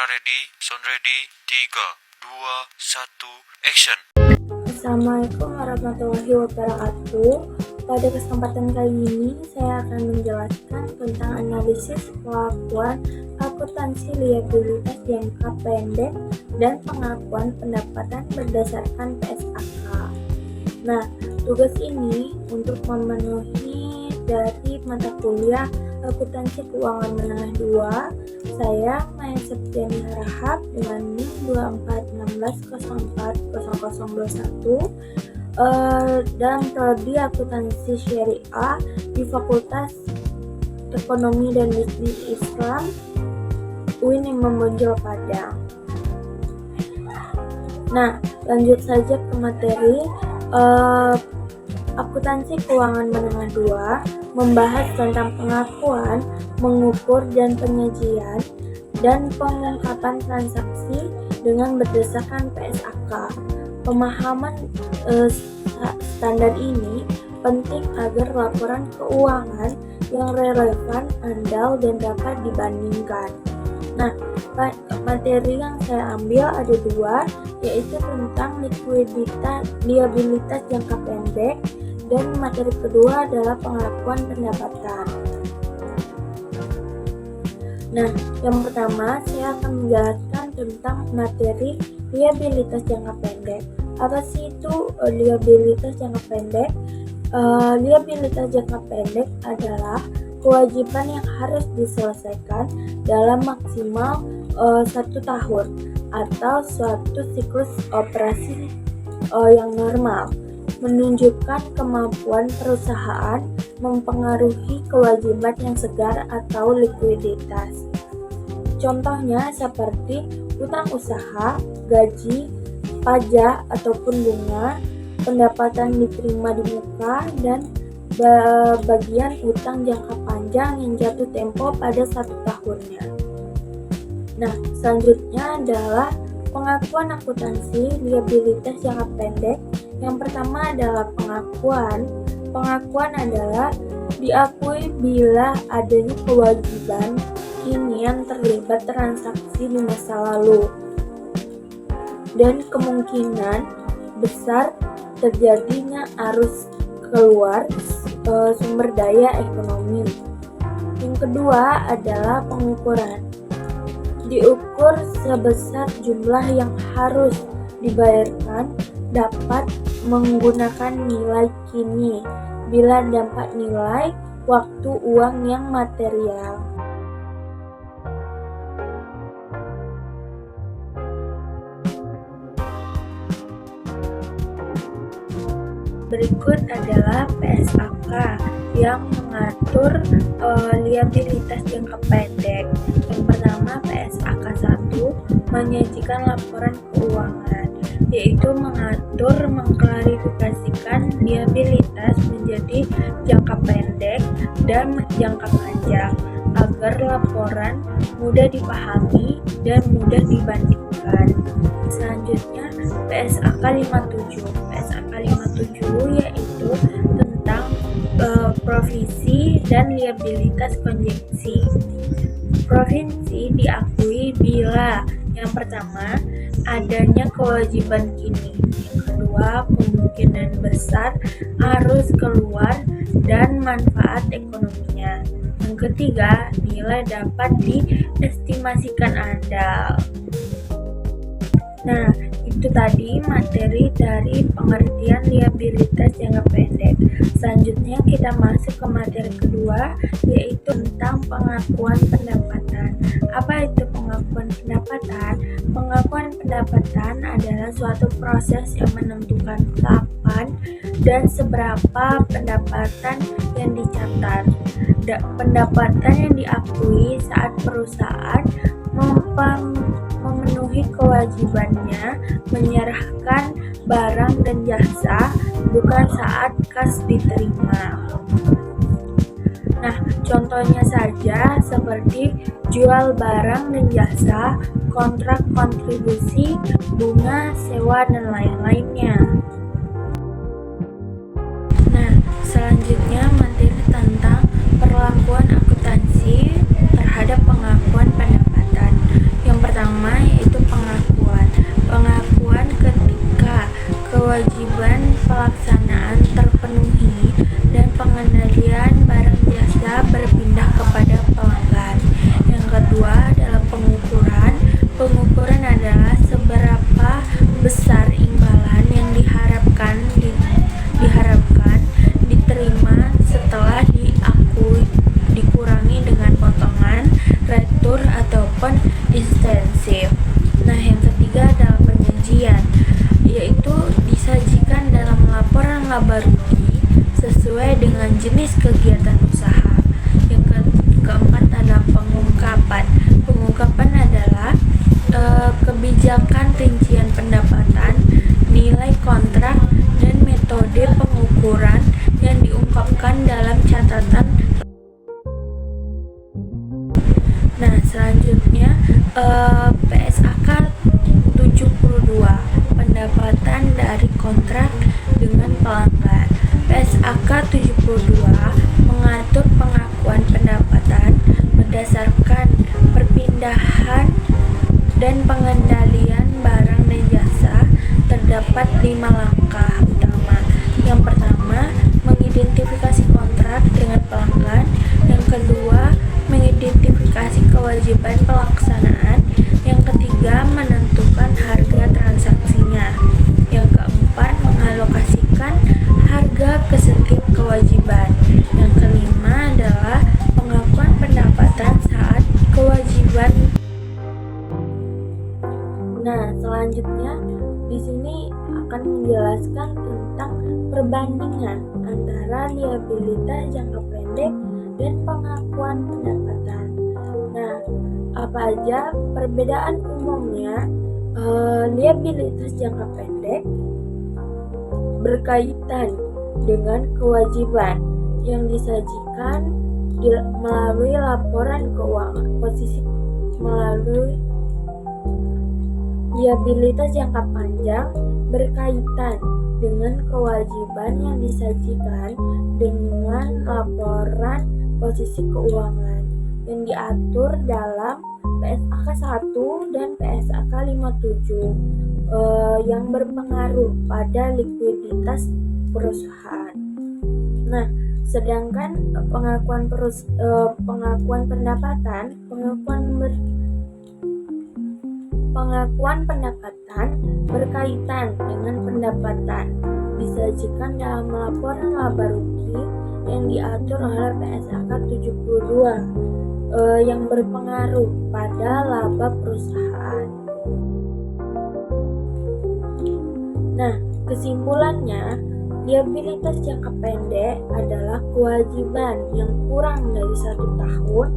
Kamera ready, sound ready, 3, 2, 1, action. Assalamualaikum warahmatullahi wabarakatuh. Pada kesempatan kali ini saya akan menjelaskan tentang analisis pengakuan akuntansi liabilitas jangka pendek dan pengakuan pendapatan berdasarkan PSAK. Nah, tugas ini untuk memenuhi dari mata kuliah akuntansi keuangan menengah 2, saya Maya Septiani Harahap dengan NIM 2416040021 dan prodi akuntansi syariah di Fakultas Ekonomi dan Bisnis Islam UIN Imam Bonjol Padang. Nah, lanjut saja ke materi. Akuntansi keuangan menengah 2 membahas tentang pengakuan, mengukur dan penyajian dan pengungkapan transaksi dengan berdasarkan PSAK. Pemahaman standar ini penting agar laporan keuangan yang relevan, andal dan dapat dibandingkan. Nah, materi yang saya ambil ada 2, yaitu tentang liabilitas jangka pendek, dan materi kedua adalah pengakuan pendapatan. Nah, yang pertama saya akan menjelaskan tentang materi liabilitas jangka pendek. Apa sih itu liabilitas jangka pendek? Liabilitas jangka pendek adalah kewajiban yang harus diselesaikan dalam maksimal 1 tahun atau suatu siklus operasi yang normal, menunjukkan kemampuan perusahaan mempengaruhi kewajiban yang segar atau likuiditas. Contohnya seperti utang usaha, gaji, pajak ataupun bunga, pendapatan diterima di muka, dan bagian utang jangka panjang yang jatuh tempo pada 1 tahunnya. Nah, selanjutnya adalah pengakuan akuntansi liabilitas jangka pendek. Yang pertama adalah pengakuan. Pengakuan adalah diakui bila adanya kewajiban kini yang terlibat transaksi di masa lalu dan kemungkinan besar terjadinya arus keluar sumber daya ekonomi. Yang kedua adalah pengukuran. Diukur sebesar jumlah yang harus dibayarkan dapat menggunakan nilai kini bila dapat nilai waktu uang yang material. Berikut adalah PSAK yang mengatur liabilitas jangka pendek. Yang pertama, PSAK 1 menyajikan laporan keuangan, yaitu mengatur mengklarifikasikan liabilitas menjadi jangka pendek dan jangka panjang agar laporan mudah dipahami dan mudah dibandingkan. Selanjutnya, PSAK 57. PSAK 57 yaitu tentang provisi dan liabilitas konjungsi. Provinsi diakui bila yang pertama adanya kewajiban kini, yang kedua kemungkinan besar arus keluar dan manfaat ekonominya, yang ketiga nilai dapat diestimasikan andal. Nah, itu tadi materi dari pengertian liabilitas jangka pendek. Selanjutnya kita masuk ke materi kedua, yaitu tentang pengakuan pendapatan. Apa itu pengakuan pendapatan? Pengakuan pendapatan adalah suatu proses yang menentukan kapan dan seberapa pendapatan yang dicatat. Pendapatan yang diakui saat perusahaan memenuhi kewajibannya menyerahkan barang dan jasa, bukan saat kas diterima. Nah, contohnya saja seperti jual barang dan jasa, kontrak kontribusi, bunga, sewa, dan lain-lainnya. Nah, selanjutnya materi tentang perlakuan akuntansi terhadap pengakuan pendapatan. Yang pertama, maupun ekstensif. Nah, yang ketiga adalah penyajian, yaitu disajikan dalam laporan laba rugi sesuai dengan jenis kegiatan usaha. Yang keempat adalah pengungkapan. Pengungkapan adalah kebijakan rincian pendapatan, nilai kontrak, dan metode pengukuran yang diungkapkan dalam catatan. Nah, selanjutnya PSAK 72, pendapatan dari kontrak dengan pelanggan. PSAK 72 mengatur pengakuan pendapatan berdasarkan perpindahan dan pengendalian barang dan jasa. Terdapat 5 langkah utama. Yang pertama, mengidentifikasi kontrak dengan pelanggan. Yang kedua, mengidentifikasi kewajiban pelaksanaan. Yang ketiga, menentukan harga transaksinya. Yang keempat, mengalokasikan harga ke setiap kewajiban. Yang kelima adalah pengakuan pendapatan saat kewajiban. Nah, selanjutnya di sini akan menjelaskan tentang perbandingan antara liabilitas jangka pendek dan pengakuan pendapatan. Nah, apa aja perbedaan umumnya? Liabilitas jangka pendek berkaitan dengan kewajiban yang disajikan melalui laporan keuangan posisi. Melalui liabilitas jangka panjang berkaitan dengan kewajiban yang disajikan dengan laporan posisi keuangan yang diatur dalam PSAK 1 dan PSAK 57 yang berpengaruh pada likuiditas perusahaan. Nah, sedangkan pengakuan pendapatan berkaitan dengan pendapatan disajikan dalam laporan laba rugi yang diatur oleh PSAK 72 yang berpengaruh pada laba perusahaan. Nah, kesimpulannya, liabilitas jangka pendek adalah kewajiban yang kurang dari 1 tahun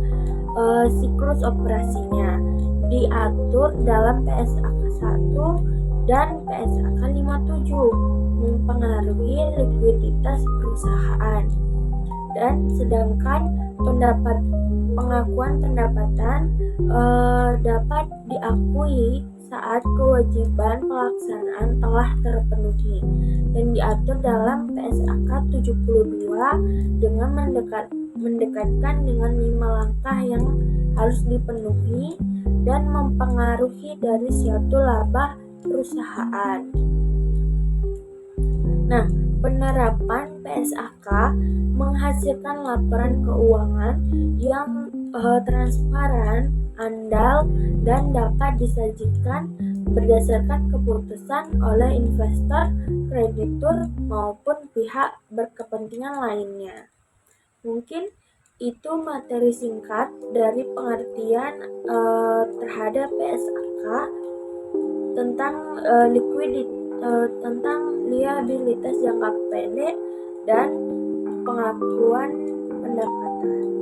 siklus operasinya, diatur dalam PSAK 1 dan PSAK 57, mempengaruhi likuiditas perusahaan. Dan sedangkan pengakuan pendapatan dapat diakui saat kewajiban pelaksanaan telah terpenuhi dan diatur dalam PSAK 72 dengan mendekatkan dengan 5 langkah yang harus dipenuhi dan mempengaruhi dari suatu laba perusahaan. Nah, penerapan PSAK menghasilkan laporan keuangan yang transparan, andal, dan dapat disajikan berdasarkan keputusan oleh investor, kreditur, maupun pihak berkepentingan lainnya. Mungkin itu materi singkat dari pengertian terhadap PSAK tentang tentang liabilitas jangka pendek dan pengakuan pendapatan.